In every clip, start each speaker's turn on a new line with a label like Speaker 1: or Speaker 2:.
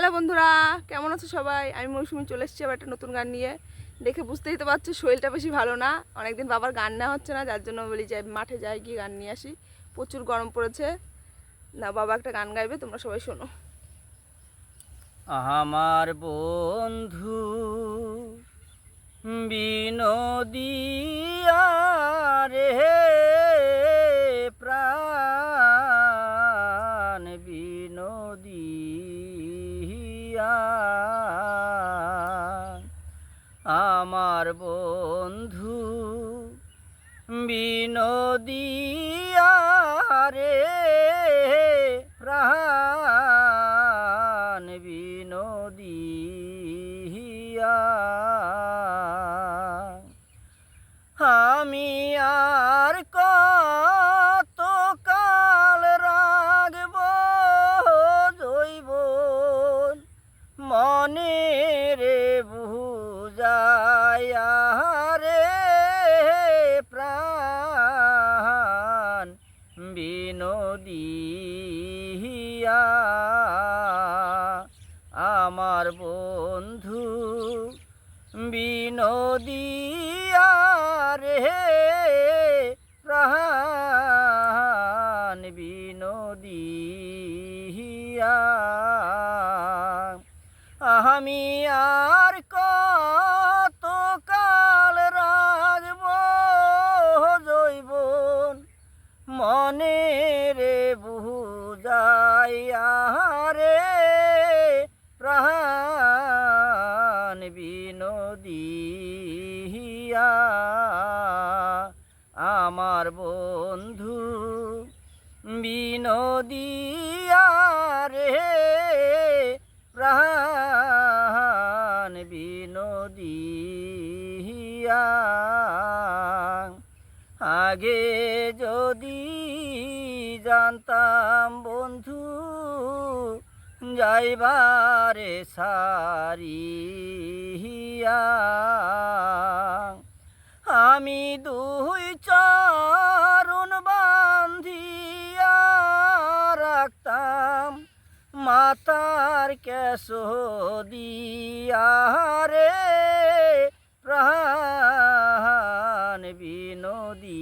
Speaker 1: Hello বন্ধুরা, কেমন আছো সবাই? আমি মৌসুমি চলে এসেছি আবার একটা নতুন গান নিয়ে। দেখে বুঝতেই তো পারছো শরীরটা বেশি ভালো না, অনেকদিন বাবার গান নেওয়া হচ্ছে না, যার জন্য বলি যাই মাঠে যাই গিয়ে গান নিয়ে আসি। প্রচুর গরম পড়েছে না, বাবা একটা গান গাইবে, তোমরা সবাই শোনো।
Speaker 2: আমার বন্ধু বিনোদিয়া রে প্রাণ বিনোদিয়া, আমার বন্ধু বিনোদিয়া রে প্রাণ বিনোদিয়া, আমি আর কত কাল রাখব জৈবন মনে রে বুঝাইয়া রে প্রাণ বিনোদিয়া, আমার বন্ধু বিনোদিয়া রে প্রাণ বিনোদিয়া, আমি আর কত কাল রাখব জৈবন মনে রে বুঝাইয়া রে প্রাণ বিনোদিয়া, আমার বন্ধু বিনোদিয়া রে প্রাণ বিনোদিয়া, আগে যদি জানতাম বন্ধু যাইবারে সারিয়া, আমি দুই চরণ বান্ধিয়া রাখতাম মাতার কেশ দিয়া রে প্রাণ বিনোদিয়া,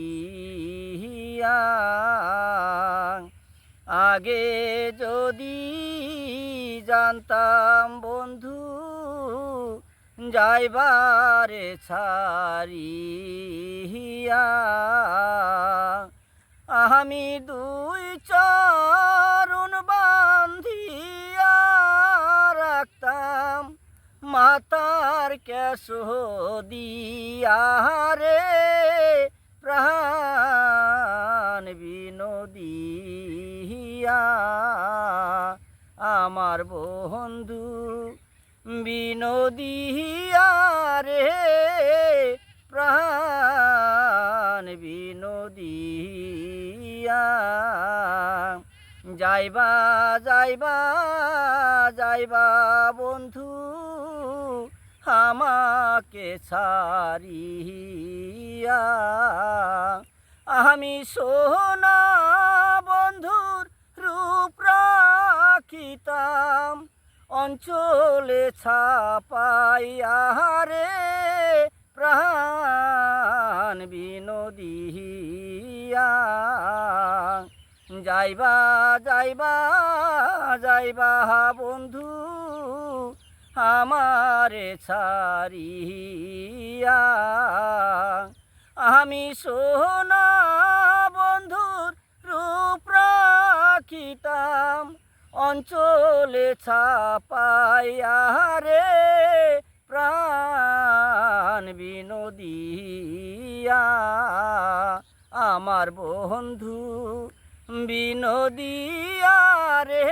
Speaker 2: আগে যদি জানতাম বন্ধু যাইবারে ছাড়িয়া, আমি দুই চরণ বান্ধিয়া রাখতাম মাতার কেশ দিয়া রে প্রাণ বিনোদিয়া, আমার বন্ধু বিনোদিয়া রে প্রাণ বিনোদিয়া, যাইবা যাইবা যাইবা বন্ধু আমাকে ছাড়িয়া, আমি সোনা বন্ধুর রূপ রাখিতাম অঞ্চলে ছাপাইয়া রে প্রাণ বিনোদিয়া, যাইবা যাইবা যাইবা বন্ধু আমারে ছাড়িয়া, আমি সোনা বন্ধুর রূপ রাখিতাম অঞ্চলে ছাপাইয়া রে প্রাণ বিনোদিয়া, আমার বন্ধু বিনোদিয়া রে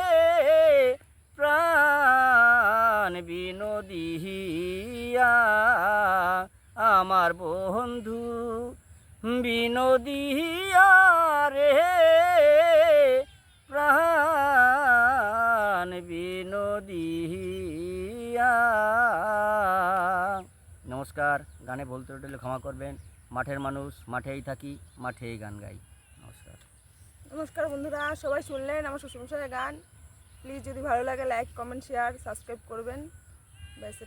Speaker 2: প্রাণ বিনোদিয়া, আমার বন্ধু বিনোদিয়া রে প্রাণ বিনোদিয়া। নমস্কার। গানে বলতে উঠলে ক্ষমা করবেন। মাঠের মানুষ, মাঠেই থাকি, মাঠেই গান গাই। নমস্কার।
Speaker 1: নমস্কার বন্ধুরা, সবাই শুনলেন আমার শ্বশুরমশাইয়ের গান। প্লিজ যদি ভালো লাগে লাইক কমেন্ট শেয়ার সাবস্ক্রাইব করবেন ব্যাস।